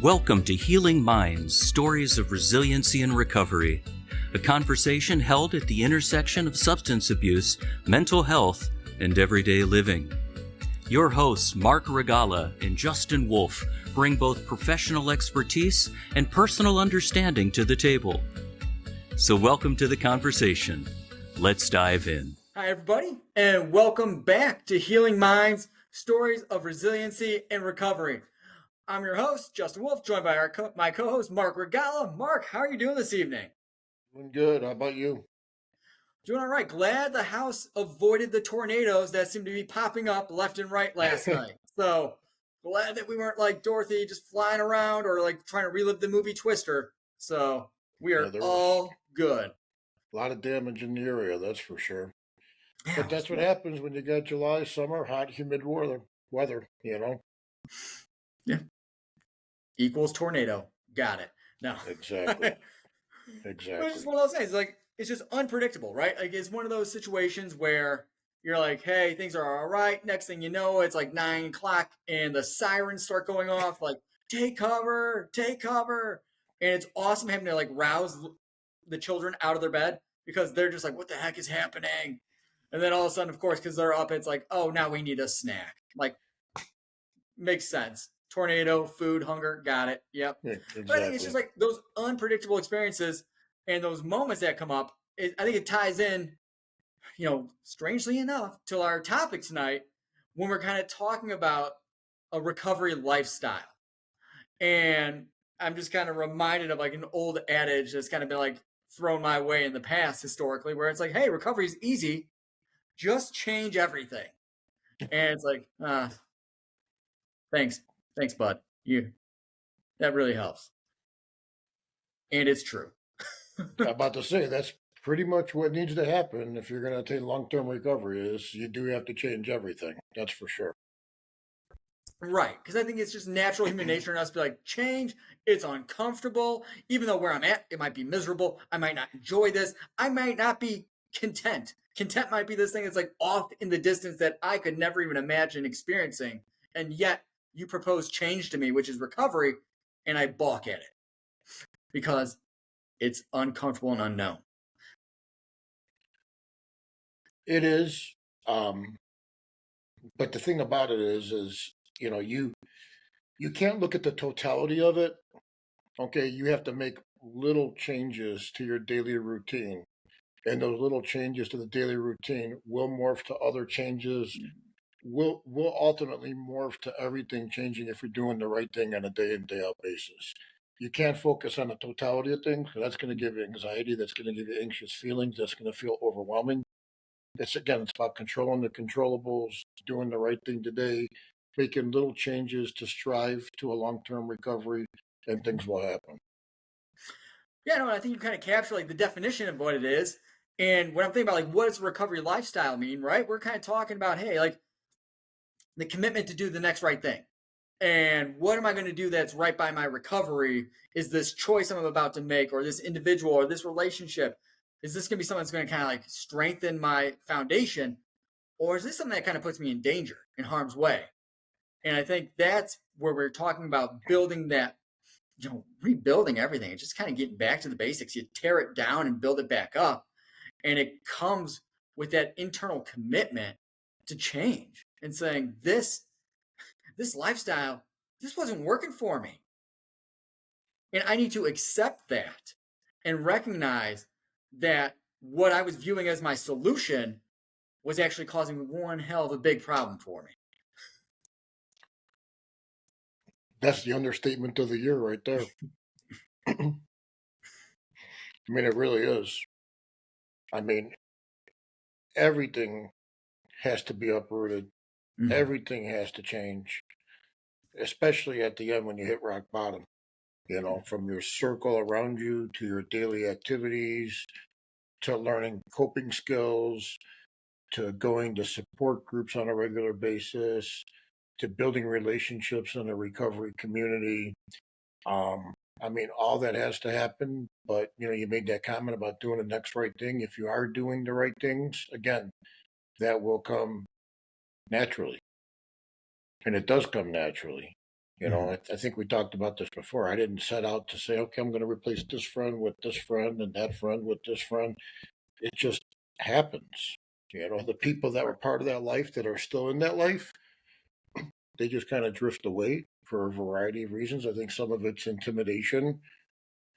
Welcome to Healing Minds, Stories of Resiliency and Recovery, a conversation held at the intersection of substance abuse, mental health, and everyday living. Your hosts, Mark Regala and Justin Wolf, bring both professional expertise and personal understanding to the table. So welcome to the conversation. Let's dive in. Hi, everybody, and welcome back to Healing Minds, Stories of Resiliency and Recovery. I'm your host, Justin Wolf, joined by my co-host, Mark Regala. Mark, how are you doing this evening? Doing good. How about you? Doing all right. Glad the house avoided the tornadoes that seemed to be popping up left and right last night. So glad that we weren't like Dorothy just flying around or like trying to relive the movie Twister. So we are all good. A lot of damage in the area, that's for sure. Yeah, But that's what happens when you got July, summer, hot, humid weather, you know? Yeah. Equals tornado. Got it. No. Exactly. But it's just one of those things. Like, it's just unpredictable, right? Like, it's one of those situations where you're like, hey, things are all right. Next thing you know, it's like 9 o'clock and the sirens start going off, like, take cover, take cover. And it's awesome having to like rouse the children out of their bed because they're just like, what the heck is happening? And then all of a sudden, of course, because they're up, it's like, oh, now we need a snack. Like, makes sense. Tornado, food, hunger, got it. Yep. Yeah, exactly. But I think it's just like those unpredictable experiences and those moments that come up. I think it ties in, strangely enough, to our topic tonight when we're kind of talking about a recovery lifestyle. And I'm just kind of reminded of like an old adage that's kind of been like thrown my way in the past historically, where it's like, hey, recovery is easy. Just change everything. And it's like, thanks, bud. That really helps. And it's true. I'm about to say, that's pretty much what needs to happen if you're going to attain long-term recovery is you do have to change everything. That's for sure. Right. Because I think it's just natural human nature in us to be like, change, it's uncomfortable. Even though where I'm at, it might be miserable. I might not enjoy this. I might not be content. Content might be this thing that's like off in the distance that I could never even imagine experiencing. And yet you propose change to me, which is recovery, and I balk at it because it's uncomfortable and unknown. It is. But the thing about it is, you can't look at the totality of it. Okay, you have to make little changes to your daily routine. And those little changes to the daily routine will morph to other changes, will ultimately morph to everything changing if you're doing the right thing on a day in, day out basis. You can't focus on the totality of things. That's going to give you anxiety. That's going to give you anxious feelings. That's going to feel overwhelming. It's about controlling the controllables, doing the right thing today, making little changes to strive to a long-term recovery, and things will happen. Yeah, no, I think you kind of capture like the definition of what it is. And when I'm thinking about like what does a recovery lifestyle mean, right? We're kind of talking about, hey, like the commitment to do the next right thing. And what am I going to do that's right by my recovery? Is this choice I'm about to make, or this individual, or this relationship? Is this going to be something that's going to kind of like strengthen my foundation? Or is this something that kind of puts me in danger, in harm's way? And I think that's where we're talking about building that, rebuilding everything. It's just kind of getting back to the basics. You tear it down and build it back up. And it comes with that internal commitment to change and saying, this lifestyle, this wasn't working for me. And I need to accept that and recognize that what I was viewing as my solution was actually causing one hell of a big problem for me. That's the understatement of the year right there. I mean, it really is. I mean, everything has to be uprooted. Mm-hmm. Everything has to change, especially at the end when you hit rock bottom. From your circle around you to your daily activities, to learning coping skills, to going to support groups on a regular basis, to building relationships in a recovery community. I mean, all that has to happen, but you made that comment about doing the next right thing. If you are doing the right things, again, that will come naturally. And it does come naturally. I, I think we talked about this before. I didn't set out to say, okay, I'm going to replace this friend with this friend and that friend with this friend. It just happens. The people that were part of that life that are still in that life, they just kind of drift away for a variety of reasons. I think some of it's intimidation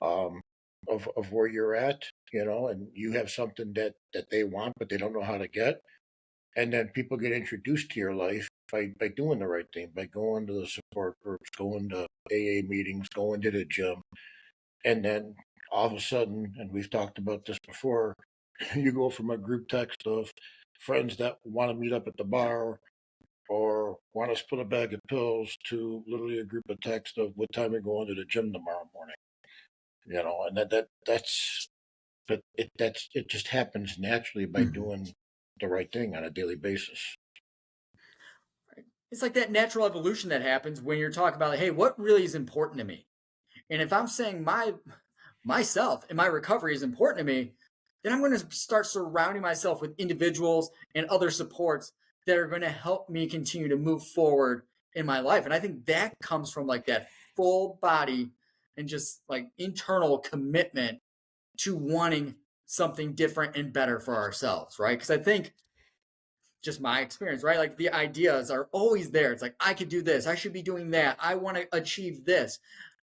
um, of where you're at, and you have something that they want, but they don't know how to get. And then people get introduced to your life by doing the right thing, by going to the support groups, going to AA meetings, going to the gym. And then all of a sudden, and we've talked about this before, you go from a group text of friends that want to meet up at the bar or want to split a bag of pills to literally a group of text of what time you're going to the gym tomorrow morning. And it just happens naturally by Mhm. doing the right thing on a daily basis. It's like that natural evolution that happens when you're talking about, like, hey, what really is important to me? And if I'm saying myself and my recovery is important to me, then I'm going to start surrounding myself with individuals and other supports that are going to help me continue to move forward in my life. And I think that comes from like that full body and just like internal commitment to wanting something different and better for ourselves, right? Because I think just my experience, right? Like the ideas are always there. It's like, I could do this. I should be doing that. I want to achieve this.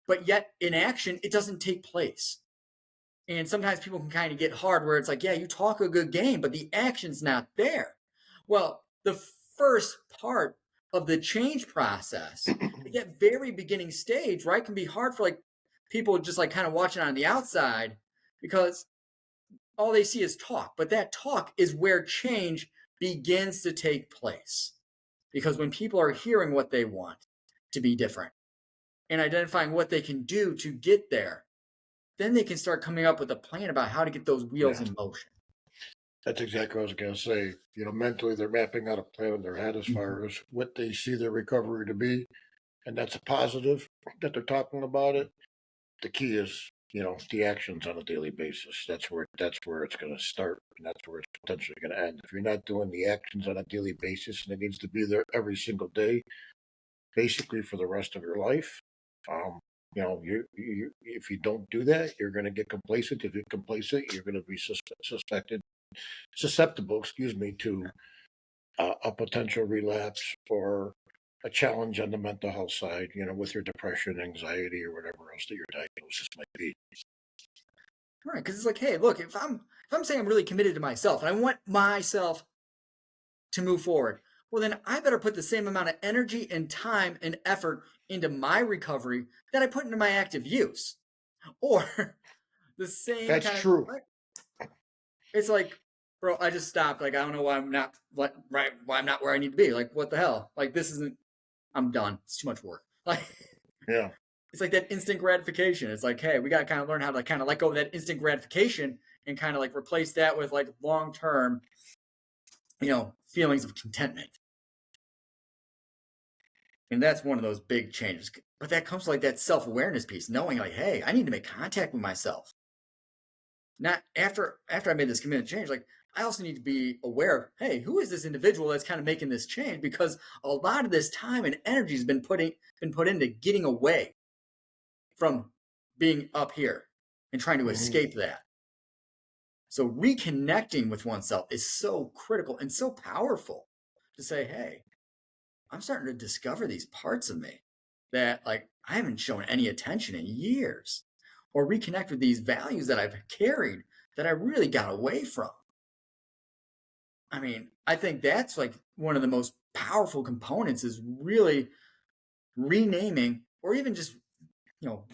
But yet in action, it doesn't take place. And sometimes people can kind of get hard where it's like, yeah, you talk a good game, but the action's not there. Well, the first part of the change process, that very beginning stage, right, can be hard for like people just like kind of watching on the outside because all they see is talk. But that talk is where change begins to take place. Because when people are hearing what they want to be different and identifying what they can do to get there, then they can start coming up with a plan about how to get those wheels Yeah, in motion. that's exactly what I was going to say. Mentally, they're mapping out a plan in their head as Mhm. far as what they see their recovery to be, and that's a positive that they're talking about it. The key is, the actions on a daily basis. That's where it's going to start, and that's where it's potentially going to end. If you're not doing the actions on a daily basis, and it needs to be there every single day, basically for the rest of your life, um, if you don't do that, you're going to get complacent. If you're complacent, you're going to be susceptible, excuse me, to a potential relapse or a challenge on the mental health side, with your depression, anxiety, or whatever else that your diagnosis might be. Right. Because it's like, hey, look, if I'm saying I'm really committed to myself and I want myself to move forward, well then I better put the same amount of energy and time and effort into my recovery that I put into my active use. Or the same That's kind of true. right. It's like, bro, I just stopped. Like, I don't know why I'm not right, why I'm not where I need to be. Like, what the hell? Like, this isn't. I'm done. It's too much work. Like, Yeah. it's like that instant gratification. It's like, hey, we got to kind of learn how to kind of let go of that instant gratification and kind of like replace that with like long term, feelings of contentment. And that's one of those big changes. But that comes to like that self awareness piece, knowing like, hey, I need to make contact with myself. Not after I made this commitment change, like I also need to be aware of, hey, who is this individual that's kind of making this change? Because a lot of this time and energy has been put into getting away from being up here and trying to Hmm. escape that. So reconnecting with oneself is so critical and so powerful to say, hey, I'm starting to discover these parts of me that like I haven't shown any attention in years. Or reconnect with these values that I've carried that I really got away from. I mean, I think that's like one of the most powerful components is really renaming or even just,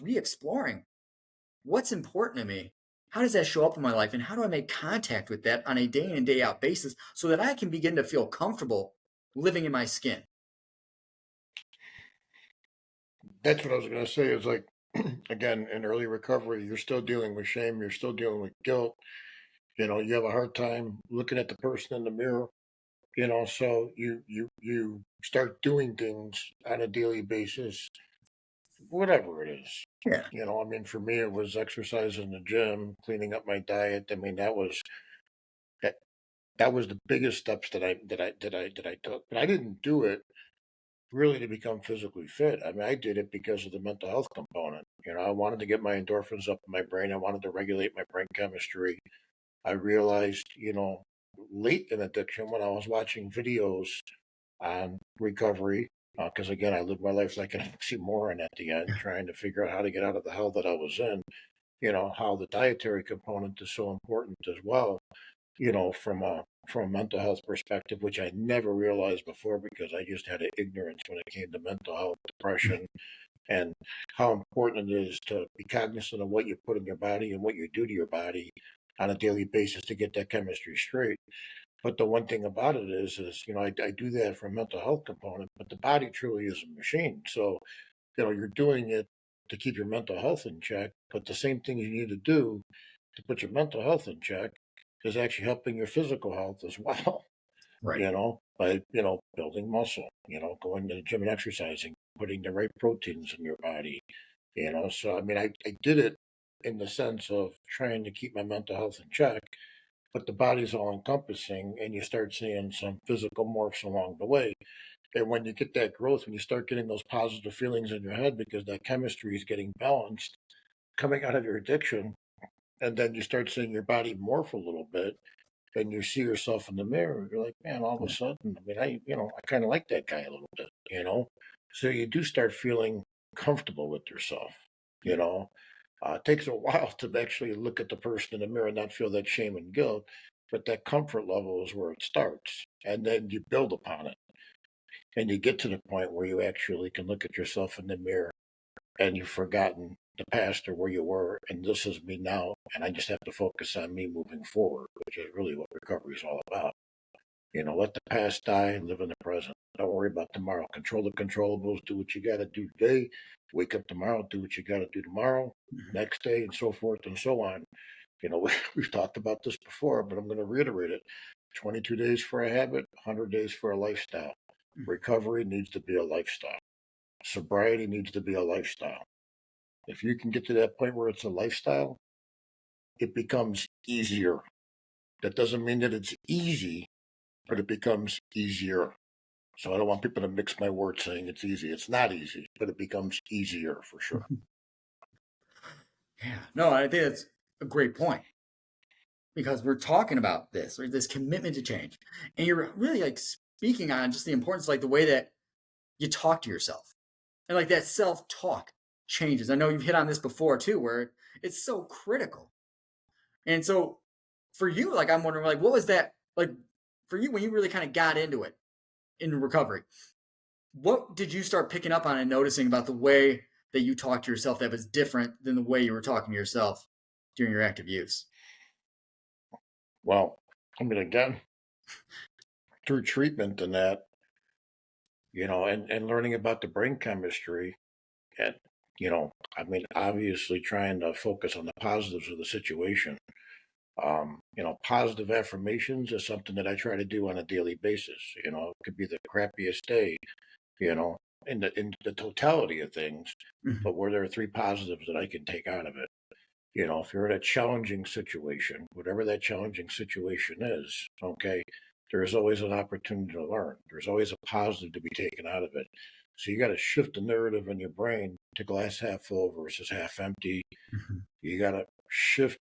re-exploring what's important to me. How does that show up in my life? And how do I make contact with that on a day in and day out basis so that I can begin to feel comfortable living in my skin? That's what I was going to say. Is like, again, in early recovery, you're still dealing with shame. You're still dealing with guilt. You have a hard time looking at the person in the mirror. So you start doing things on a daily basis, whatever it is. Yeah. I mean, for me, it was exercise in the gym, cleaning up my diet. I mean, that that was the biggest steps that I took. But I didn't do it really to become physically fit. I mean, I did it because of the mental health component. I wanted to get my endorphins up in my brain. I wanted to regulate my brain chemistry. I realized, late in addiction when I was watching videos on recovery, because again, I lived my life like an oxymoron at the end, trying to figure out how to get out of the hell that I was in. How the dietary component is so important as well. From a mental health perspective, which I never realized before because I just had an ignorance when it came to mental health, depression, and how important it is to be cognizant of what you put in your body and what you do to your body on a daily basis to get that chemistry straight. But the one thing about it is I do that for a mental health component, but the body truly is a machine. So, you're doing it to keep your mental health in check, but the same thing you need to do to put your mental health in check is actually helping your physical health as well, Right. by, building muscle, going to the gym and exercising, putting the right proteins in your body, So, I mean, I did it in the sense of trying to keep my mental health in check, but the body's all encompassing and you start seeing some physical morphs along the way. And when you get that growth, when you start getting those positive feelings in your head because that chemistry is getting balanced coming out of your addiction, and then you start seeing your body morph a little bit and you see yourself in the mirror, you're like, man, all of a sudden, I mean, I kind of like that guy a little bit. So you do start feeling comfortable with yourself, you know. It takes a while to actually look at the person in the mirror and not feel that shame and guilt, but that comfort level is where it starts. And then you build upon it and you get to the point where you actually can look at yourself in the mirror and you've forgotten the past or where you were, and this is me now, and I just have to focus on me moving forward, which is really what recovery is all about. Let the past die and live in the present. Don't worry about tomorrow. Control the controllables. Do what you got to do today. Wake up tomorrow. Do what you got to do tomorrow, next day, and so forth and so on. We've talked about this before, but I'm going to reiterate it. 22 days for a habit, 100 days for a lifestyle. Recovery needs to be a lifestyle. Sobriety needs to be a lifestyle. If you can get to that point where it's a lifestyle, it becomes easier. That doesn't mean that it's easy, but it becomes easier. So I don't want people to mix my words saying it's easy. It's not easy, but it becomes easier for sure. Yeah. No, I think that's a great point because we're talking about this, right? This commitment to change. And you're really like speaking on just the importance, like the way that you talk to yourself and like that self talk changes. I know you've hit on this before too, where it's so critical. And so for you, like, I'm wondering, like, what was that like for you when you really kind of got into it in recovery? What did you start picking up on and noticing about the way that you talk to yourself that was different than the way you were talking to yourself during your active use? Well, I mean, again, through treatment and that, and learning about the brain chemistry and, I mean, obviously trying to focus on the positives of the situation. Positive affirmations is something that I try to do on a daily basis. It could be the crappiest day, you know, in the totality of things, Mhm. but where there are three positives that I can take out of it. If you're in a challenging situation, whatever that challenging situation is, okay, there's always an opportunity to learn. There's always a positive to be taken out of it. So you got to shift the narrative in your brain to glass half full versus half empty. Mhm. You got to shift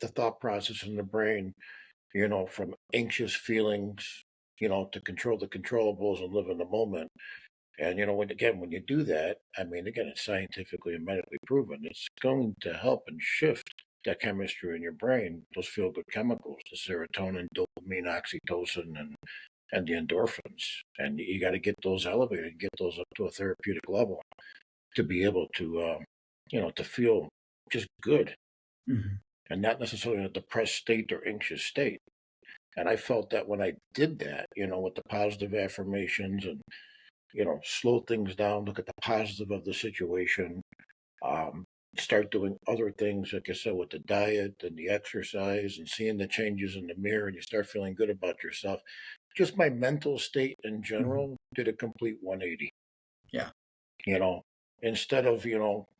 the thought process in the brain, from anxious feelings, to control the controllables and live in the moment. And when you do that, I mean, again, it's scientifically and medically proven. It's going to help and shift that chemistry in your brain, those feel good chemicals, the serotonin, dopamine, oxytocin, and the endorphins. And you got to get those elevated, get those up to a therapeutic level to be able to feel just good Mhm. and not necessarily in a depressed state or anxious state. And I felt that when I did that, with the positive affirmations and slow things down, look at the positive of the situation, um, start doing other things, like I said, with the diet and the exercise and seeing the changes in the mirror, and you start feeling good about yourself. Just my mental state in Mhm. general did a complete 180, Yeah. you know. Instead of,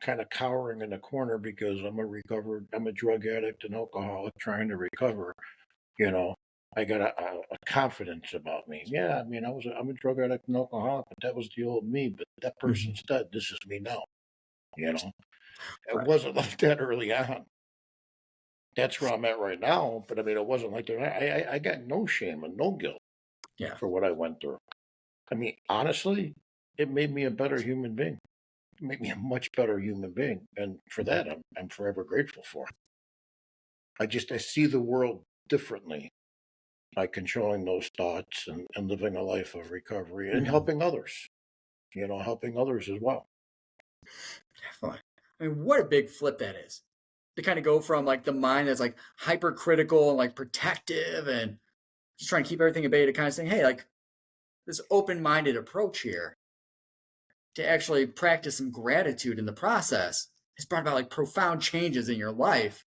kind of cowering in a corner because I'm a drug addict and alcoholic trying to recover, you know. I got a confidence about me. Yeah, I mean, I'm a drug addict and alcoholic, but that was the old me. But that Hmm. person's dead. This is me now. You know, it Right. wasn't like that early on. That's where I'm at right now. But I mean, it wasn't like that. I got no shame and no guilt Yeah. for what I went through. I mean, honestly, it made me a better human being. It made me a much better human being, and for Mhm. that, I'm forever grateful for. I see the world differently by controlling those thoughts and living a life of recovery and Mhm. helping others. Helping others as well. Definitely. I mean, what a big flip that is to kind of go from like the mind that's like hypercritical and like protective and just trying to keep everything at bay to kind of saying, hey, like this open minded approach here to actually practice some gratitude in the process has brought about like profound changes in your life.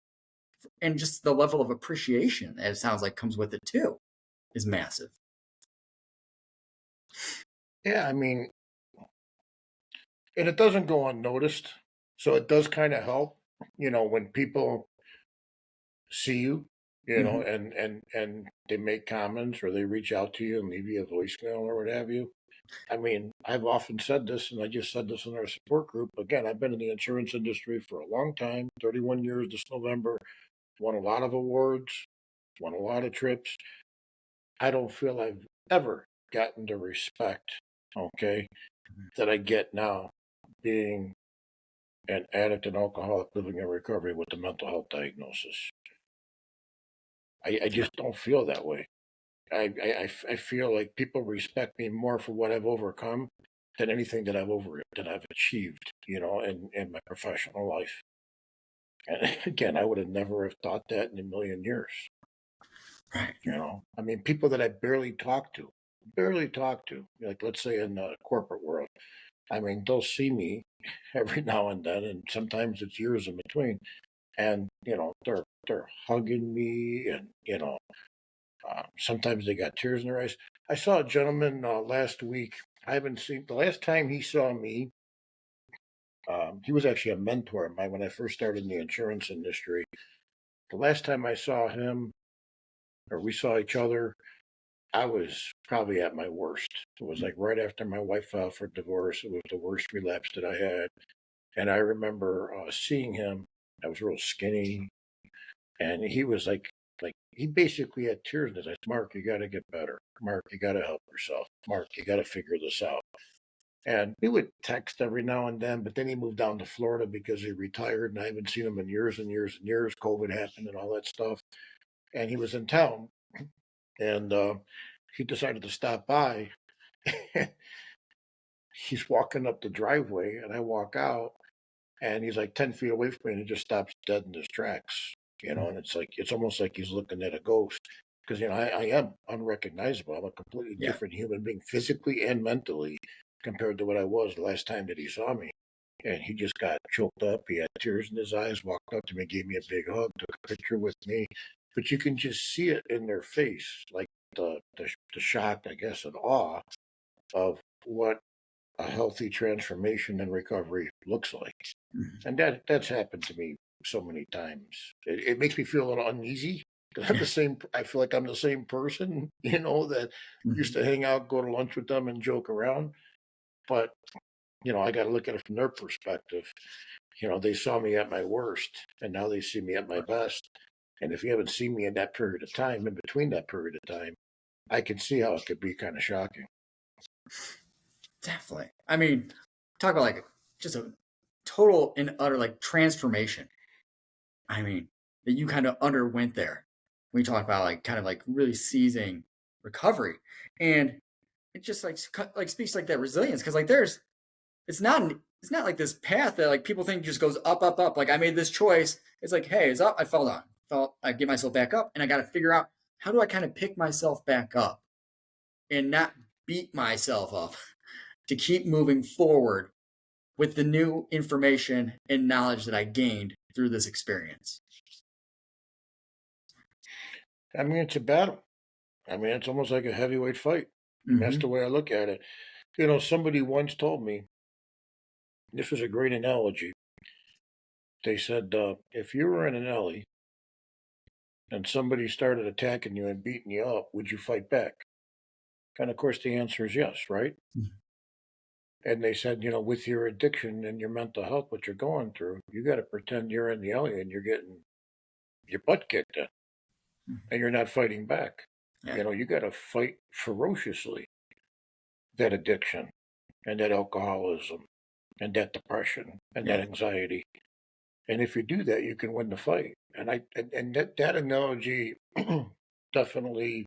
And just the level of appreciation that it sounds like comes with it too is massive. Yeah, I mean, and it doesn't go unnoticed. So it does kind of help, when people see you, Hmm. and they make comments or they reach out to you and leave you a voicemail or what have you. I mean, I've often said this, and I just said this in our support group. Again, I've been in the insurance industry for a long time, 31 years this November, won a lot of awards, won a lot of trips. I don't feel I've ever gotten the respect, okay, that I get now being an addict and alcoholic living in recovery with a mental health diagnosis. I just don't feel that way. I feel like people respect me more for what I've overcome than anything that I've achieved, in my professional life. And again, I would have never have thought that in a million years. Right. I mean, people that I barely talk to, like let's say in the corporate world. I mean, they'll see me every now and then, and sometimes it's years in between, and they're hugging me, and sometimes they got tears in their eyes. I saw a gentleman last week. I haven't seen the last time he saw me. He was actually a mentor of mine when I first started in the insurance industry. The last time I saw him, or we saw each other, I was probably at my worst. It was like right after my wife filed for divorce. It was the worst relapse that I had. And I remember seeing him. I was real skinny, and he was like he basically had tears in his eyes. Mark, you got to get better. Mark, you got to help yourself. Mark, you got to figure this out. And we would text every now and then, but then he moved down to Florida because he retired, and I haven't seen him in years and years and years. COVID happened and all that stuff, and he was in town, and he decided to stop by. He's walking up the driveway, and I walk out, and he's like 10 feet away from me, and he just stops dead in his tracks. And it's almost like he's looking at a ghost because I am unrecognizable. I'm a completely Yeah. different human being, physically and mentally, compared to what I was the last time that he saw me. And he just got choked up. He had tears in his eyes. Walked up to me, gave me a big hug, took a picture with me. But you can just see it in their face, like the shock, I guess, and awe of what a healthy transformation and recovery looks like. Mhm. And that's happened to me so many times. It makes me feel a little uneasy because I'm the same. I feel like I'm the same person, that used Mhm. to hang out, go to lunch with them, and joke around. But I got to look at it from their perspective. They saw me at my worst, and now they see me at my best. And if you haven't seen me in that period of time, in between that period of time, I can see how it could be kind of shocking. Definitely. I mean, talk about like just a total and utter like transformation. I mean, that you kind of underwent there. We talk about like kind of like really seizing recovery, and it just like speaks like that resilience because like it's not like this path that like people think just goes up up up. Like I made this choice. It's like hey, it's up. I fell down. I get myself back up, and I got to figure out how do I kind of pick myself back up and not beat myself up to keep moving forward with the new information and knowledge that I gained through this experience. I mean, it's a battle. I mean, it's almost like a heavyweight fight. And that's the Mm-hmm. way I look at it. Somebody once told me, this was a great analogy. They said, if you were in an alley and somebody started attacking you and beating you up, would you fight back? And of course, the answer is yes, right? And they said, with your addiction and your mental health, what you're going through, you got to pretend you're in the alley and you're getting your butt kicked in and you're not fighting back. Yeah. You got to fight ferociously that addiction and that alcoholism and that depression and that Yeah. anxiety. And if you do that, you can win the fight. And that analogy definitely,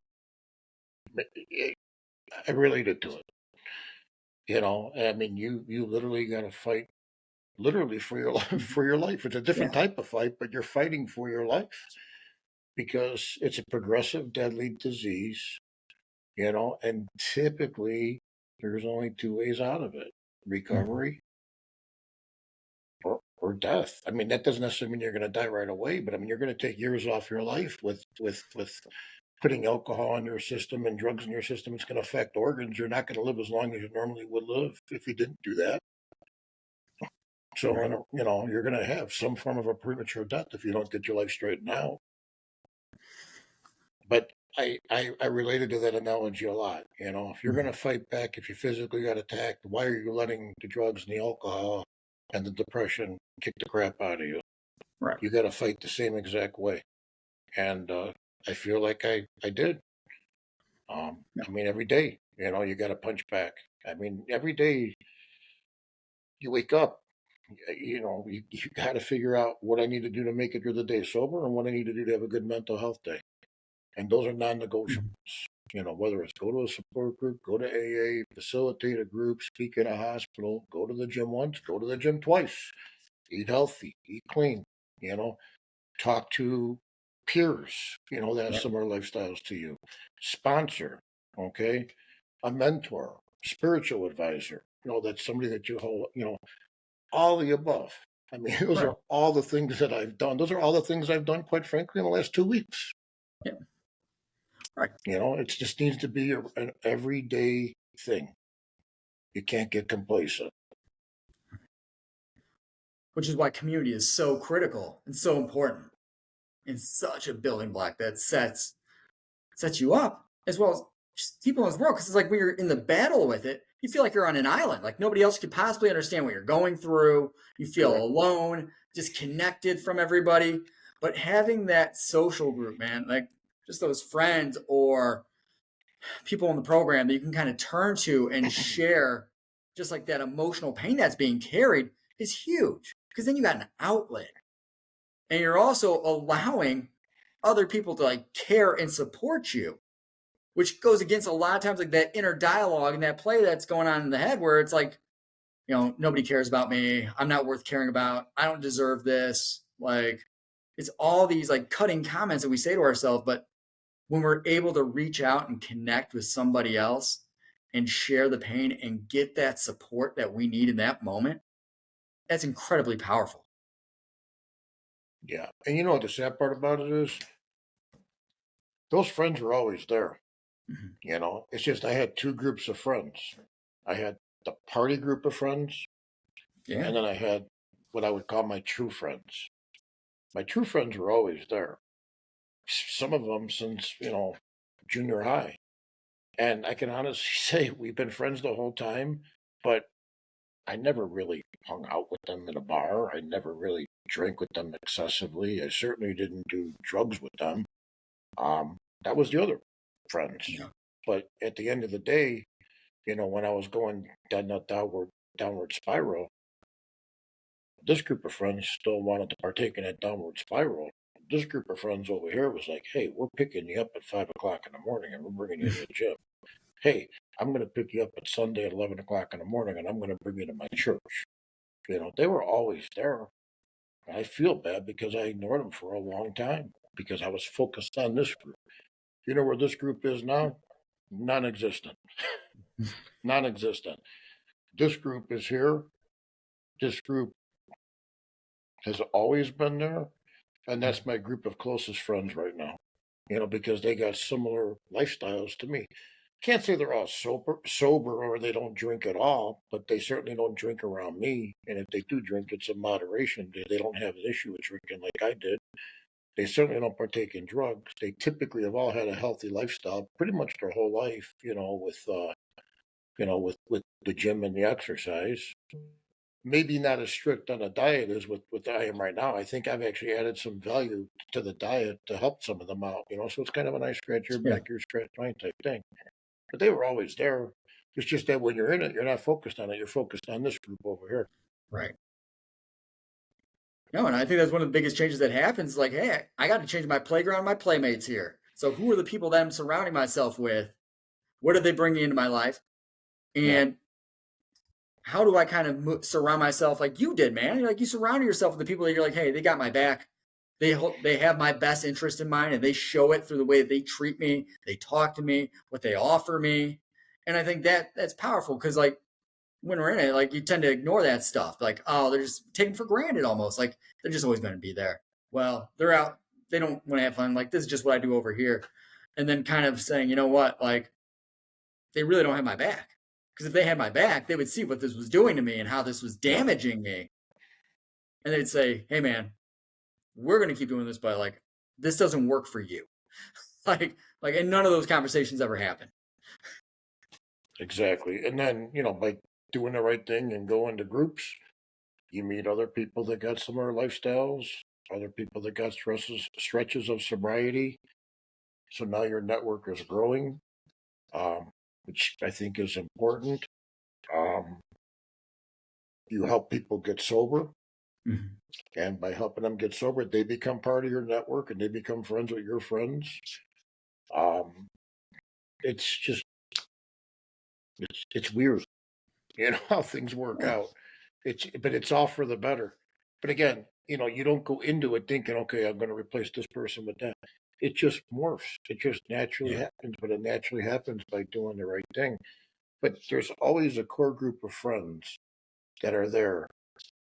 I related to it. I mean, you literally got to fight literally for your life. For your life, it's a different Yeah. type of fight, but you're fighting for your life because it's a progressive, deadly disease. And typically there's only two ways out of it: recovery or death. I mean, that doesn't necessarily mean you're going to die right away, but I mean, you're going to take years off your life with putting alcohol in your system and drugs in your system. It's going to affect organs. You're not going to live as long as you normally would live if you didn't do that. So, Right. you're going to have some form of a premature death if you don't get your life straightened out. But I related to that analogy a lot. If you're going to fight back, if you physically got attacked, why are you letting the drugs and the alcohol and the depression kick the crap out of you? Right. You got to fight the same exact way. And I feel like I did. I mean, every day, you got to punch back. I mean, every day you wake up, you got to figure out what I need to do to make it through the day sober and what I need to do to have a good mental health day. And those are non-negotiables. Whether it's go to a support group, go to AA, facilitate a group, speak at a hospital, go to the gym once, go to the gym twice, eat healthy, eat clean, talk to peers, that have Yeah. similar lifestyles to you, sponsor, okay, a mentor, spiritual advisor, that's somebody that you hold, all the above. I mean, those Right. are all the things that I've done. Those are all the things I've done, quite frankly, in the last 2 weeks. Yeah. Right. It just needs to be an everyday thing. You can't get complacent. Which is why community is so critical and so important and such a building block that sets you up as well as just people in this world. Because it's like when you're in the battle with it, you feel like you're on an island. Like nobody else could possibly understand what you're going through. You feel Correct. alone, disconnected from everybody. But having that social group, man, like just those friends or people in the program that you can kind of turn to and share just like that emotional pain that's being carried is huge because then you got an outlet and you're also allowing other people to like care and support you, which goes against a lot of times like that inner dialogue and that play that's going on in the head where it's like, nobody cares about me. I'm not worth caring about. I don't deserve this. Like it's all these like cutting comments that we say to ourselves. But when we're able to reach out and connect with somebody else and share the pain and get that support that we need in that moment, that's incredibly powerful. Yeah. And you know what the sad part about it is? Those friends were always there. Mm-hmm. It's just I had two groups of friends. I had the party group of friends, Yeah. and then I had what I would call my true friends. My true friends were always there. Some of them since, junior high. And I can honestly say we've been friends the whole time, but I never really hung out with them at a bar. I never really drank with them excessively. I certainly didn't do drugs with them. That was the other friends. Yeah. But at the end of the day, when I was going down that downward spiral, this group of friends still wanted to partake in that downward spiral. This group of friends over here was like, hey, we're picking you up at 5 o'clock in the morning and we're bringing you to the gym. Hey, I'm going to pick you up at Sunday at 11 o'clock in the morning and I'm going to bring you to my church. They were always there. I feel bad because I ignored them for a long time because I was focused on this group. You know where this group is now? Non existent. Non existent. This group is here. This group has always been there. And that's my group of closest friends right now, because they got similar lifestyles to me. Can't say they're all sober or they don't drink at all, but they certainly don't drink around me. And if they do drink, it's in moderation. They don't have an issue with drinking like I did. They certainly don't partake in drugs. They typically have all had a healthy lifestyle pretty much their whole life, with the gym and the exercise. Maybe not as strict on a diet as with I am right now. I think I've actually added some value to the diet to help some of them out, so it's kind of a nice scratch your Yeah. back, your scratch mine type thing. But they were always there. It's just that when you're in it, you're not focused on it. You're focused on this group over here. Right. No, and I think that's one of the biggest changes that happens. Like, hey, I got to change my playground, my playmates here. So who are the people that I'm surrounding myself with? What are they bringing into my life? Yeah. And how do I kind of surround myself like you did, man? Like you surround yourself with the people that you're like, hey, they got my back. They have my best interest in mind, and they show it through the way that they treat me, they talk to me, what they offer me, and I think that's powerful because like when we're in it, like you tend to ignore that stuff, like oh, they're just taken for granted almost, like they're just always going to be there. Well, they're out, they don't want to have fun. Like this is just what I do over here, and then kind of saying, you know what, like they really don't have my back because if they had my back, they would see what this was doing to me and how this was Yeah. damaging me, and they'd say, hey man, we're going to keep doing this, but like this doesn't work for you. And none of those conversations ever happen. Exactly. And then, by doing the right thing and going to groups, you meet other people that got similar lifestyles, other people that got stretches of sobriety. So now your network is growing, which I think is important. Um, you help people get sober, Mhm. and by helping them get sober, they become part of your network and they become friends with your friends. Um, it's just it's weird, how things work Yeah. out. But it's all for the better. But again, you don't go into it thinking, okay, I'm going to replace this person with that. It just morphs. It just naturally Yeah. happens, but it naturally happens by doing the right thing. But there's always a core group of friends that are there,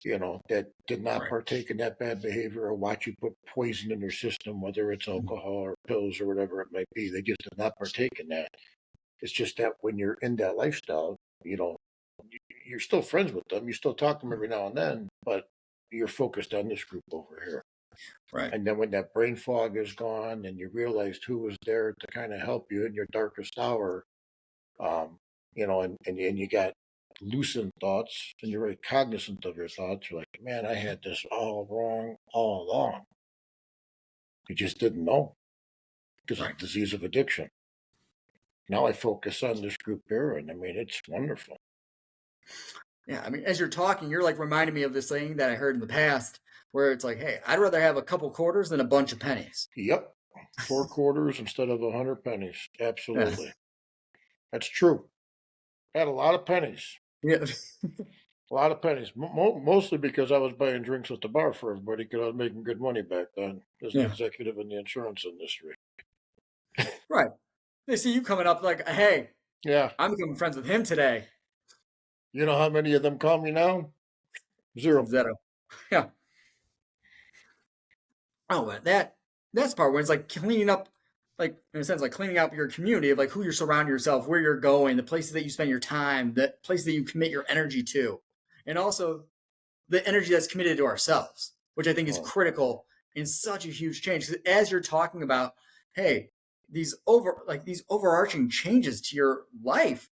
that did not Right. partake in that bad behavior or watch you put poison in their system, whether it's Mhm. alcohol or pills or whatever it might be. They just did not partake in that. It's just that when you're in that lifestyle, you're still friends with them. You still talk to them every now and then, but you're focused on this group over here. Right. And then when that brain fog is gone and you realized who was there to kind of help you in your darkest hour, um, and you got lucid thoughts and you're very cognizant of your thoughts, you're like, man, I had this all wrong all along. You just didn't know because of Right. the disease of addiction. Now I focus on this group here, and I mean, it's wonderful. Yeah. I mean, as you're talking, you're like reminding me of this thing that I heard in the past where it's like, hey, I'd rather have a couple quarters than a bunch of pennies. Yep. 4 quarters instead of 100 pennies. Yeah. Absolutely. That's true. Had a lot of pennies. Yeah. A lot of pennies. Mostly because I was buying drinks at the bar for everybody because I was making good money back then as an Yeah. executive in the insurance industry. Right. They see you coming up like, hey, Yeah. I'm becoming friends with him today. You know how many of them call me now? Zero. Zero. Yeah. Oh, but that's the part where it's like cleaning up, like in a sense, like cleaning up your community of like who you're surrounding yourself, where you're going, the places that you spend your time, the places that you commit your energy to, and also the energy that's committed to ourselves, which I think is Oh, critical in such a huge change. 'Cause as you're talking about, hey, these overarching changes to your life,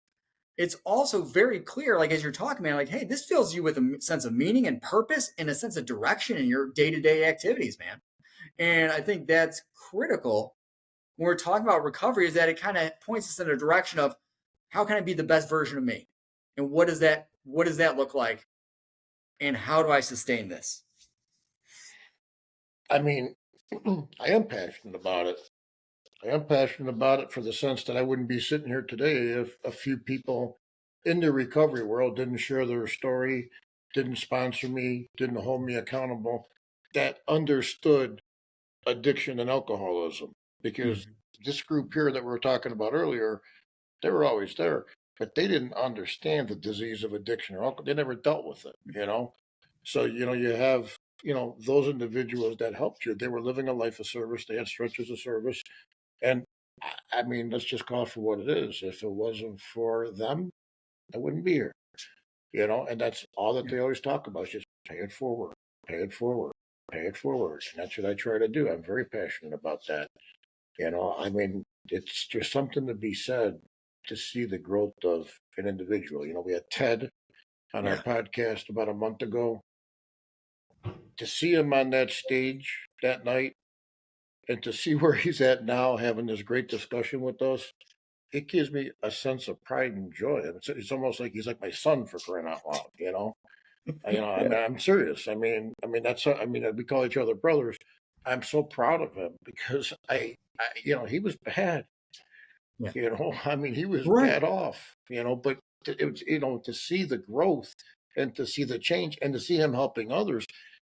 it's also very clear, like as you're talking, man, like, hey, this fills you with a sense of meaning and purpose and a sense of direction in your day-to-day activities, man. And I think that's critical when we're talking about recovery, is that it kind of points us in a direction of how can I be the best version of me? And what does that look like? And how do I sustain this? I mean, I am passionate about it. I am passionate about it for the sense that I wouldn't be sitting here today if a few people in the recovery world didn't share their story, didn't sponsor me, didn't hold me accountable, that understood addiction and alcoholism. Because Mhm. this group here that we were talking about earlier, they were always there, but they didn't understand the disease of addiction or alcohol. They never dealt with it. So, you have, those individuals that helped you. They were living a life of service. They had stretches of service. And I mean, let's just call it for what it is. If it wasn't for them, I wouldn't be here. And that's all that Yeah. they always talk about is just pay it forward, pay it forward. pay it forward. And that's what I try to do. I'm very passionate about that. I mean, it's just something to be said to see the growth of an individual. We had Ted on our Yeah. podcast about a month ago. To see him on that stage that night and to see where he's at now, having this great discussion with us, it gives me a sense of pride and joy. It's almost like he's like my son, for crying out loud. I mean, I'm serious. We call each other brothers. I'm so proud of him because he was bad. Yeah. I mean, he was Right. bad off. But it was, to see the growth and to see the change and to see him helping others,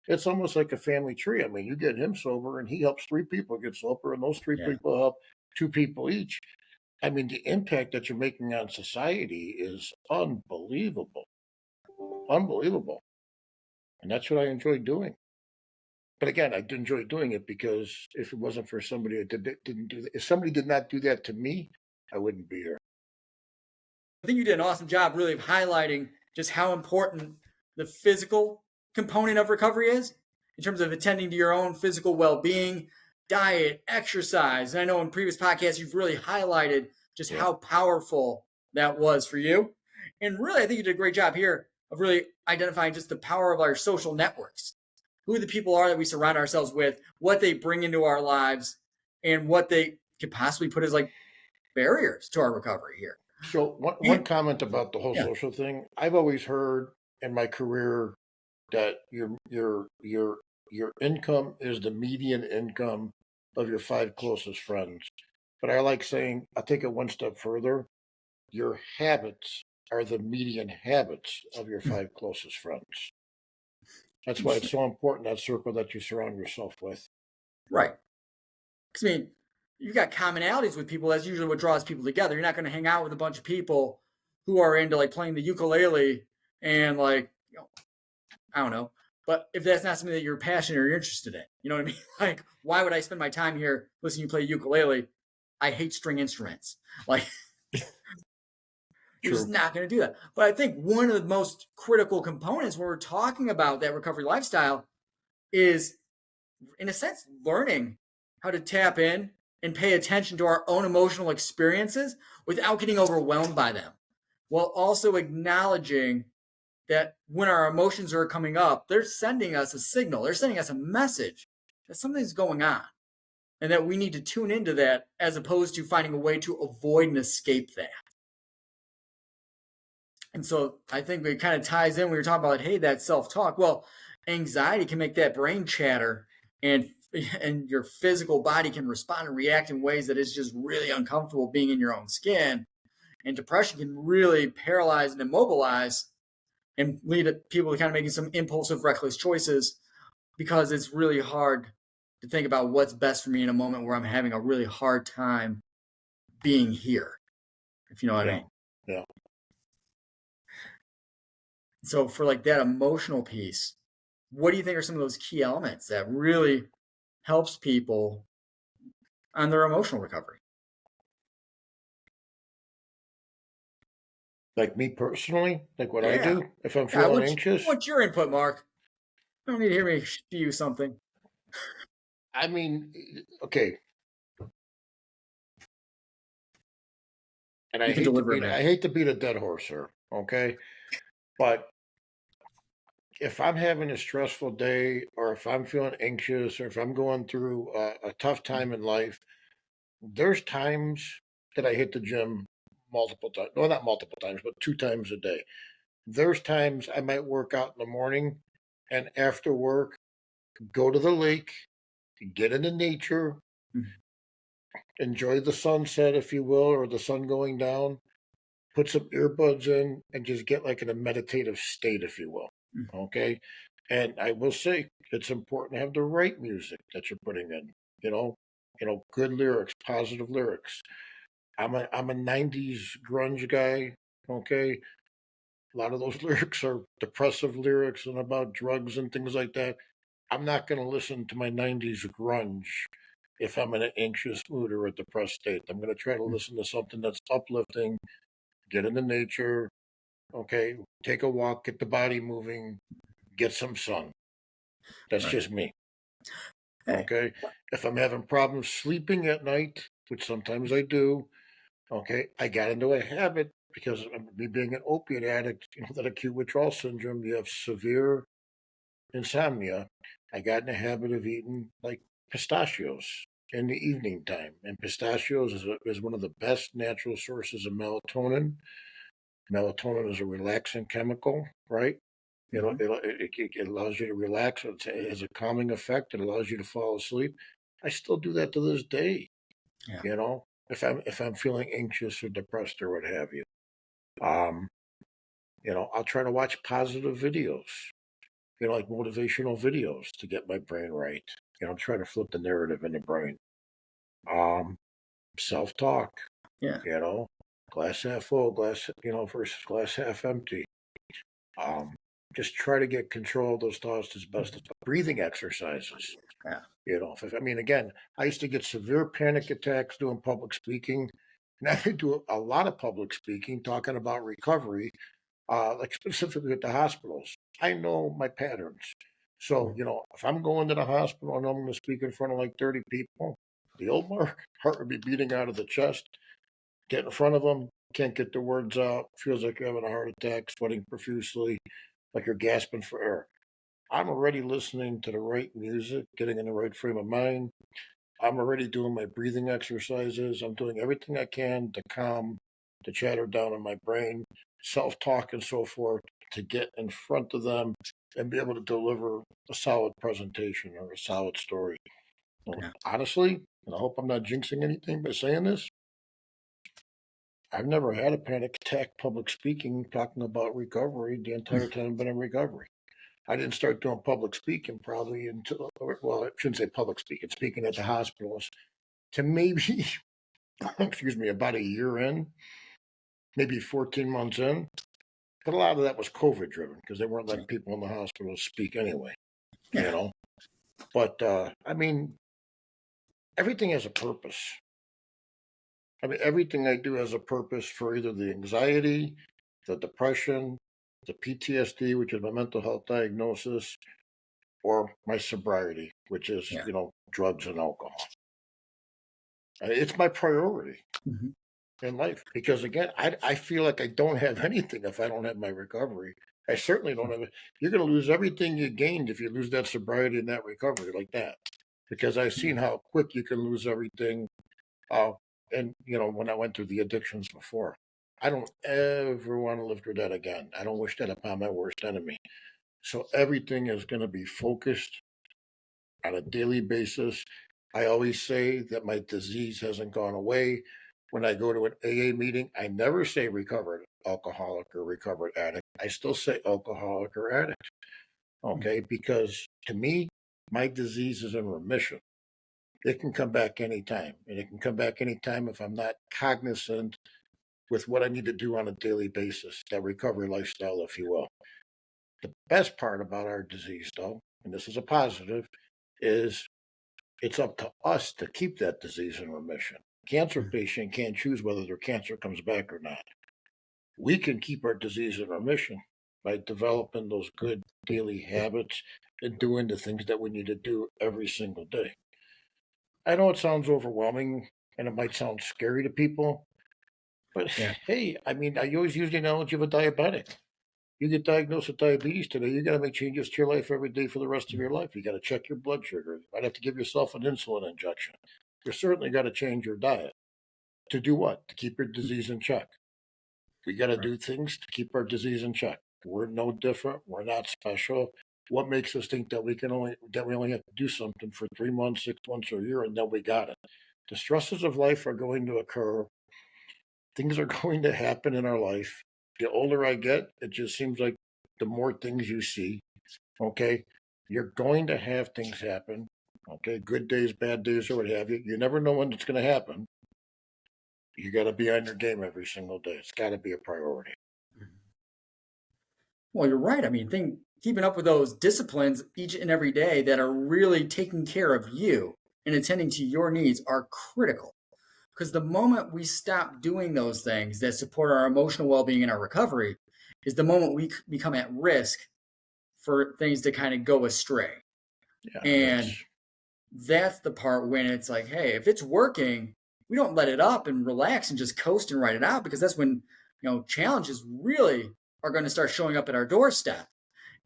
it's almost like a family tree. I mean, you get him sober, and he helps 3 people get sober, and those three Yeah. people help 2 people each. I mean, the impact that you're making on society is unbelievable. Unbelievable. And that's what I enjoy doing. But again, I enjoy doing it because if it wasn't for somebody that didn't do that, if somebody did not do that to me, I wouldn't be here. I think you did an awesome job really of highlighting just how important the physical component of recovery is in terms of attending to your own physical well-being, diet, exercise. And I know in previous podcasts, you've really highlighted just how powerful that was for you. And really, I think you did a great job here of really identifying just the power of our social networks, who the people are that we surround ourselves with, what they bring into our lives, and what they could possibly put as like barriers to our recovery here. So one comment about the whole Yeah. social thing. I've always heard in my career that your income is the median income of your 5 closest friends. But I like saying, I take it one step further. Your habits are the median habits of your 5 closest friends. That's why it's so important, that circle that you surround yourself with. Right. Because, I mean, you've got commonalities with people. That's usually what draws people together. You're not going to hang out with a bunch of people who are into like playing the ukulele and like, I don't know. But if that's not something that you're passionate or you're interested in, you know what I mean? Like, why would I spend my time here listening to you play ukulele? I hate string instruments. Like, you're just not going to do that. But I think one of the most critical components when we're talking about that recovery lifestyle is, in a sense, learning how to tap in and pay attention to our own emotional experiences without getting overwhelmed by them, while also acknowledging that when our emotions are coming up, they're sending us a signal, they're sending us a message that something's going on and that we need to tune into that as opposed to finding a way to avoid and escape that. And so I think it kind of ties in when you're talking about, hey, that self-talk. Well, anxiety can make that brain chatter and your physical body can respond and react in ways that is just really uncomfortable being in your own skin. And depression can really paralyze and immobilize and lead people to kind of making some impulsive, reckless choices because it's really hard to think about what's best for me in a moment where I'm having a really hard time being here, if you know what I mean. Yeah. So for like that emotional piece, what do you think are some of those key elements that really helps people on their emotional recovery? Like me personally, like what I do, if I'm feeling anxious. What's your input, Mark? You don't need to hear me spew something. I mean, okay. And I hate to beat a dead horse here, okay? But if I'm having a stressful day, or if I'm feeling anxious, or if I'm going through a tough time in life, there's times that I hit the gym multiple times. No, not multiple times, but 2 times a day. There's times I might work out in the morning, and after work, go to the lake, get into nature, enjoy the sunset, if you will, or the sun going down, put some earbuds in, and just get like in a meditative state, if you will. Okay. And I will say it's important to have the right music that you're putting in, good lyrics, positive lyrics. I'm a 90s grunge guy. Okay. A lot of those lyrics are depressive lyrics and about drugs and things like that. I'm not going to listen to my 90s grunge if I'm in an anxious mood or a depressed state. I'm going to try to listen to something that's uplifting, get into nature, okay, take a walk, get the body moving, get some sun. That's just me. Hey, Okay. If I'm having problems sleeping at night, which sometimes I do, okay, I got into a habit because of me being an opiate addict, that acute withdrawal syndrome, you have severe insomnia. I got in a habit of eating like pistachios in the evening time. And pistachios is one of the best natural sources of melatonin. Melatonin is a relaxing chemical, right? hmm It allows you to relax. It has a calming effect. It allows you to fall asleep. I still do that to this day. yeah, If I'm feeling anxious or depressed or what have you. Um, I'll try to watch positive videos. Like motivational videos to get my brain right. Try to flip the narrative in the brain. Um, Self talk. yeah, You know, glass half full, versus glass half empty. Um, just try to get control of those thoughts as best as breathing exercises. yeah, Again, I used to get severe panic attacks doing public speaking. Now I do a lot of public speaking, talking about recovery, like specifically at the hospitals. I know my patterns. So, mhm, if I'm going to the hospital and I'm going to speak in front of like 30 people, the old Mark heart would be beating out of the chest. Get in front of them, can't get the words out, feels like you're having a heart attack, sweating profusely, like you're gasping for air. I'm already listening to the right music, getting in the right frame of mind. I'm already doing my breathing exercises. I'm doing everything I can to calm the chatter down in my brain, self talk, and so forth, to get in front of them and be able to deliver a solid presentation or a solid story. Well, yeah. honestly, and I hope I'm not jinxing anything by saying this, I've never had a panic attack public speaking talking about recovery the entire time I've been in recovery. I didn't start doing public speaking probably until, well, I shouldn't say public speaking at the hospitals to maybe, excuse me, about a year in, maybe 14 months in. But a lot of that was COVID driven because they weren't letting people in the hospitals speak anyway, you Yeah. know. But everything has a purpose. Everything I do has a purpose for either the anxiety, the depression, the PTSD, which is my mental health diagnosis, or my sobriety, which is, Yeah. drugs and alcohol. It's my priority hmm in life because, again, I feel like I don't have anything if I don't have my recovery. I certainly don't have it. You're going to lose everything you gained if you lose that sobriety and that recovery like that. Because I've seen how quick you can lose everything. Uh, and, when I went through the addictions before, I don't ever want to live through that again. I don't wish that upon my worst enemy. So everything is going to be focused on a daily basis. I always say that my disease hasn't gone away. When I go to an AA meeting, I never say recovered alcoholic or recovered addict. I still say alcoholic or addict. Okay. Because to me, my disease is in remission. It can come back anytime. And it can come back anytime if I'm not cognizant with what I need to do on a daily basis, that recovery lifestyle, if you will. The best part about our disease, though, and this is a positive, is it's up to us to keep that disease in remission. Cancer patient can't choose whether their cancer comes back or not. We can keep our disease in remission by developing those good daily habits and doing the things that we need to do every single day. I know it sounds overwhelming and it might sound scary to people, but Yeah. hey, I always use the analogy of a diabetic. You get diagnosed with diabetes today, you got to make changes to your life every day for the rest of your life. You got to check your blood sugar. You might have to give yourself an insulin injection. You certainly got to change your diet. To do what? To keep your disease in check. We got to Right. do things to keep our disease in check. We're no different. We're not special. What makes us think that we only have to do something for 3 months, 6 months, or a year, and then we got it? The stresses of life are going to occur. Things are going to happen in our life. The older I get, it just seems like the more things you see. Okay. You're going to have things happen. Okay. Good days, bad days, or what have you. You never know when it's going to happen. You got to be on your game every single day. It's got to be a priority. Well, you're right. I mean, keeping up with those disciplines each and every day that are really taking care of you and attending to your needs are critical. Because the moment we stop doing those things that support our emotional well-being and our recovery is the moment we become at risk for things to kind of go astray. Yeah. And that's the part when it's like, hey, if it's working, we don't let it up and relax and just coast and write it out, because that's when, challenges really are going to start showing up at our doorstep.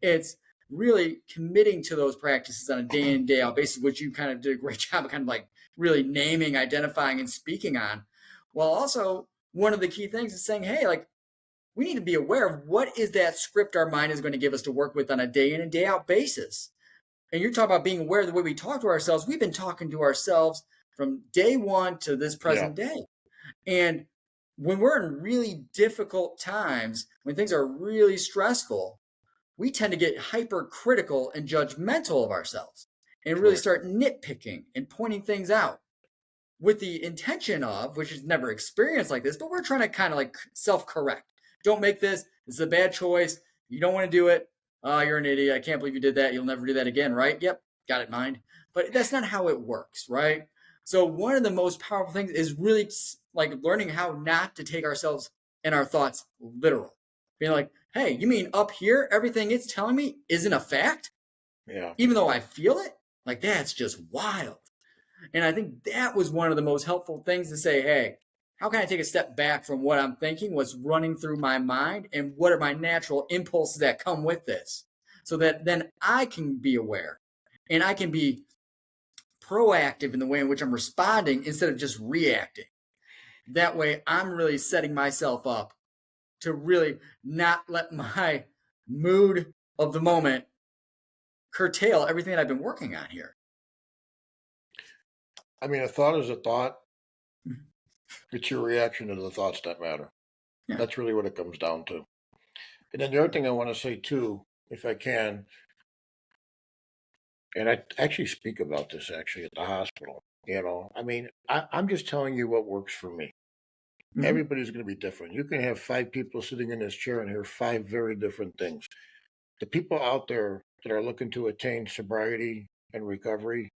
It's really committing to those practices on a day in, day out basis, which you kind of did a great job of kind of like really naming, identifying, and speaking on. Well, also, one of the key things is saying, hey, like, we need to be aware of what is that script our mind is going to give us to work with on a day in and day out basis. And you're talking about being aware of the way we talk to ourselves. We've been talking to ourselves from day one to this Yeah. present day. And when we're in really difficult times, when things are really stressful, we tend to get hypercritical and judgmental of ourselves and really Correct. start nitpicking and pointing things out with the intention of, which is never experienced like this, but we're trying to kind of like self-correct. Don't make this. This is a bad choice. You don't want to do it. Oh, you're an idiot. I can't believe you did that. You'll never do that again, right? Yep, got it, mind. But that's not how it works, right? So one of the most powerful things is really like learning how not to take ourselves and our thoughts literal. Being like, hey, you mean up here, everything it's telling me isn't a fact? Yeah. Even though I feel it? Like, that's just wild. And I think that was one of the most helpful things to say, hey, how can I take a step back from what I'm thinking, what's running through my mind, and what are my natural impulses that come with this? So that then I can be aware and I can be proactive in the way in which I'm responding instead of just reacting. That way, I'm really setting myself up to really not let my mood of the moment curtail everything that I've been working on here. I mean, a thought is a thought. It's your reaction to the thoughts that matter. Yeah. That's really what it comes down to. And then the other thing I want to say too, if I can, and I actually speak about this actually at the hospital. I mean, I'm just telling you what works for me. Mhm. Everybody's going to be different. You can have 5 people sitting in this chair and hear 5 very different things. The people out there that are looking to attain sobriety and recovery,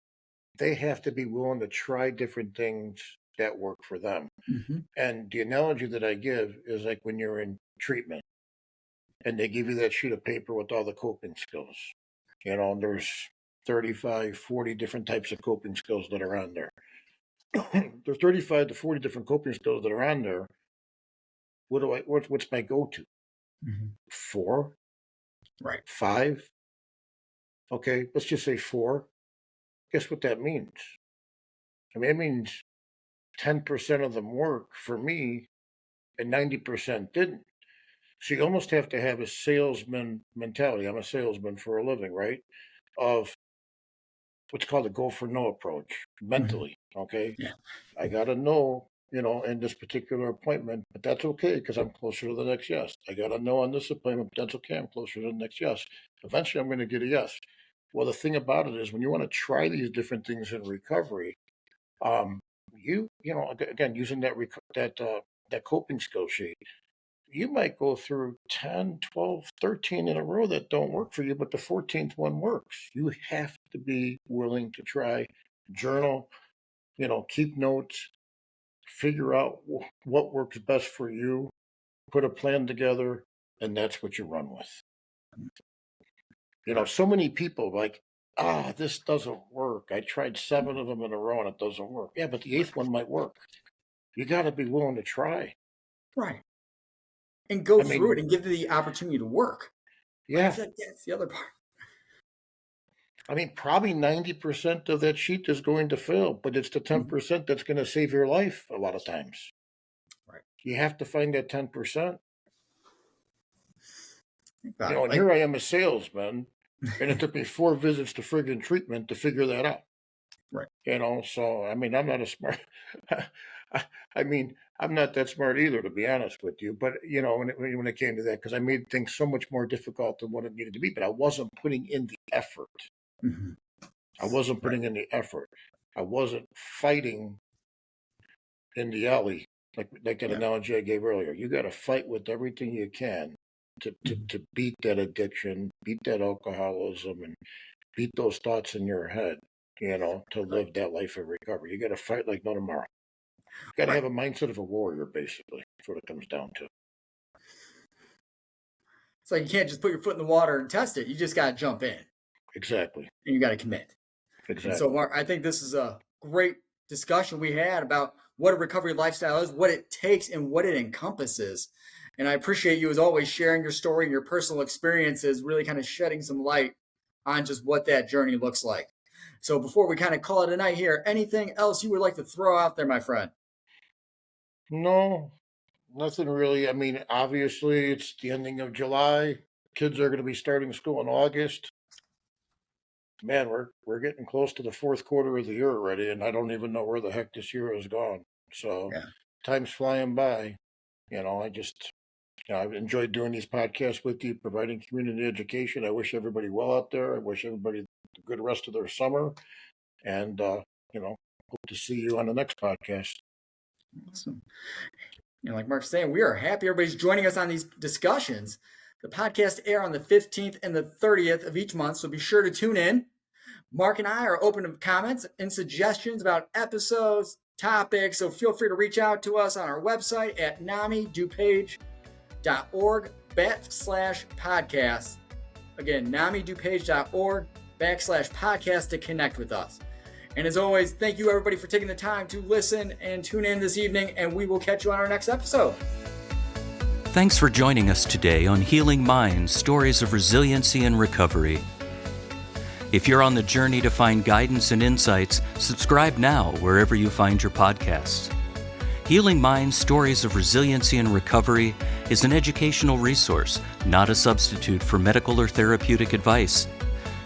they have to be willing to try different things that work for them. Mhm. And the analogy that I give is like when you're in treatment and they give you that sheet of paper with all the coping skills. There's 35, 40 different types of coping skills that are on there. There's 35 to 40 different coping skills that are on there. What's my go-to? Mhm. 4, Right. 5? Okay, let's just say 4. Guess what that means? I mean, it means 10% of them work for me and 90% didn't. So you almost have to have a salesman mentality. I'm a salesman for a living, right? Of what's called a go for no approach Mhm. mentally. Okay. Yeah. I got to know, in this particular appointment, but that's okay because I'm closer to the next yes. I got to know on this appointment, but that's okay. I'm closer to the next yes. Eventually, I'm going to get a yes. Well, the thing about it is when you want to try these different things in recovery, um, again, using that coping skill sheet, you might go through 10, 12, 13 in a row that don't work for you, but the 14th one works. You have to be willing to try, journal, keep notes, figure out what works best for you, put a plan together, and that's what you run with. Right. So many people like, this doesn't work. I tried 7 of them in a row and it doesn't work. Yeah, but the 8th one might work. You got to be willing to try. Right. And go I through mean, it and give it the opportunity to work. Right. I yeah, feel like that's the other part. probably 90% of that sheet is going to fail, but it's the Mhm. 10% that's going to save your life a lot of times. Right. You have to find that 10%. Think about it. And Like, here I am a salesman, and it took me 4 visits to friggin' treatment to figure that out. right. So I'm not a smart. I mean, I'm not that smart either, to be honest with you. But when it came to that, because I made things so much more difficult than what it needed to be, but I wasn't putting in the effort. Mhm. I wasn't Right. putting in the effort. I wasn't fighting in the alley, like that Yeah. analogy I gave earlier. You got to fight with everything you can Mhm. to beat that addiction, beat that alcoholism, and beat those thoughts in your head. To Right. live that life of recovery, you got to fight like no tomorrow. You got to Right. have a mindset of a warrior, basically. That's what it comes down to. It's like you can't just put your foot in the water and test it. You just got to jump in Exactly. and you got to commit. Exactly. And so, Mark, I think this is a great discussion we had about what a recovery lifestyle is, what it takes, and what it encompasses. And I appreciate you, as always, sharing your story and your personal experiences, really kind of shedding some light on just what that journey looks like. So before we kind of call it a night here, anything else you would like to throw out there, my friend? No, nothing really. I mean, obviously, it's the ending of July. Kids are going to be starting school in August. Man, we're getting close to the fourth quarter of the year already, and I don't even know where the heck this year has gone. So, time's flying by. I've enjoyed doing these podcasts with you, providing community education. I wish everybody well out there. I wish everybody a good rest of their summer, and hope to see you on the next podcast. Awesome. Like Mark's saying, we are happy everybody's joining us on these discussions. The podcast air on the 15th and the 30th of each month, so be sure to tune in. Mark and I are open to comments and suggestions about episodes, topics, so feel free to reach out to us on our website at namidupage.org/podcast. Again, namidupage.org/podcast to connect with us. And as always, thank you everybody for taking the time to listen and tune in this evening, and we will catch you on our next episode. Thanks for joining us today on Healing Minds, Stories of Resiliency and Recovery. If you're on the journey to find guidance and insights, subscribe now wherever you find your podcasts. Healing Minds, Stories of Resiliency and Recovery is an educational resource, not a substitute for medical or therapeutic advice.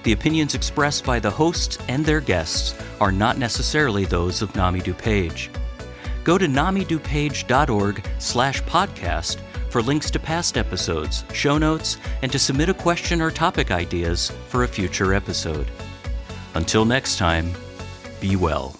The opinions expressed by the hosts and their guests are not necessarily those of NAMI DuPage. Go to namidupage.org/podcast for links to past episodes, show notes, and to submit a question or topic ideas for a future episode. Until next time, be well.